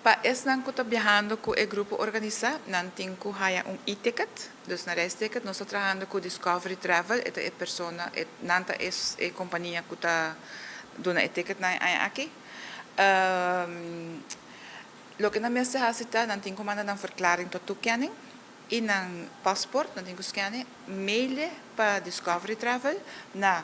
Pa es nang kuta viajando ku e grupo organiza, nanting ku haya E Ticket, dus na reisticket, no sta trabajando ku Discovery Travel, et e persona, et nanta es e companhia kuta dona e ticket na aqui. Lo que na meste hasita, nanting ku manda ng verklaring tot toekenning, in ang passport, nanting ku scannen, mail pa Discovery Travel na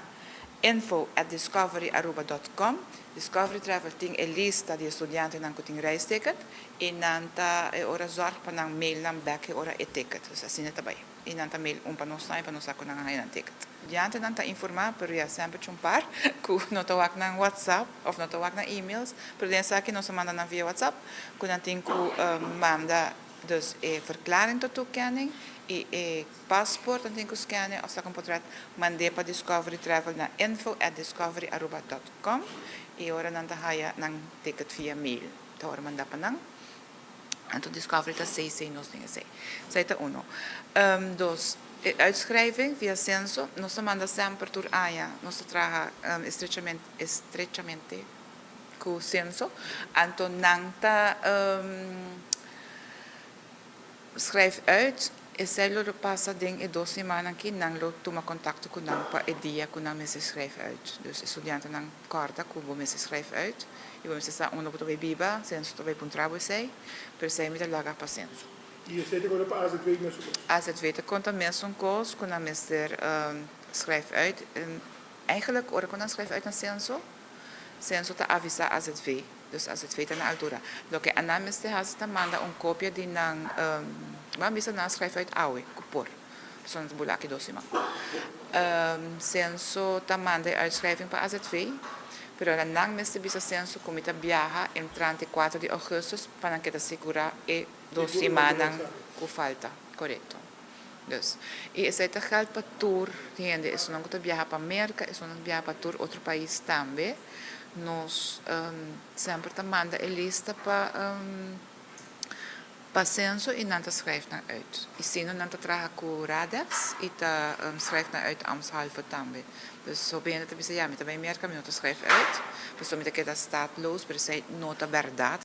info@discoveryaruba.com. Discovery Travel ting e lista di studiante ng kuting reisticket in nanta e ora zorg pa ng mail ng back e ora e ticket. Dus assim neta bay. In nanta mail panos na panos ako ng ngayon ticket. Diante nanta informar pero ya sempre chumpar ku no tawag ng WhatsApp of no tawag ng emails pero den sa akin no sa manda ng via WhatsApp ku nanting ku manda dus e verklaring tot toekenning e passport nanting ku scannen of sa komputrat mande pa Discovery Travel na info@discoveryaruba.com e ora nanta haya ng ticket via mail. Tawar manda pa ng anto Discovery ta 6 nos dingen sei. Seita 1. Dos uitschrijving via Censo, nos manda sempre tur aya, nos traga estrechamente cu Censo, anto nangta schrijf uit, e se lo passa ding e 2 semanas aqui, nang lo tuma contacto con nang pa e dia con nang messe schrijf uit. Dus studiante nang carta cu bo messe schrijf uit. E vamos estar uno boto biba, Censo to puntrabo sei, per sei mi laga pa Censo. Je zit er op AZW met zo'n AZW komt dan met zo'n koos, kon dan mester schrijf uit. Eigenlijk hoor ik kon dan schrijf uit een Censo. Censo te avisa AZW, dus AZW te na altura. Lo que ana mester has te manda un copia di nang maar bisa na schrijf uit awe, kupor. Zo'n bulaki dosima. Censo te manda uitschrijving pa AZW. Pero la nang meste bisa Censo comita biahe em 34 de augustus para que te asegura e 2 semanas que falta, correcto. Dus, e esse é geld para tour, gente, isso não que viajar para América, isso não viajar para tour outro país também. Nós sempre te manda a lista para Censo e não te schrijft naar uit. E se não te traga com Radex e te schrijft naar uit ambtshalve também. Dus zo ben je te zeggen, ja, met de Amerika, maar te schrijven uit. Dus dan moet ik dat staatloos, maar zij nota verdade.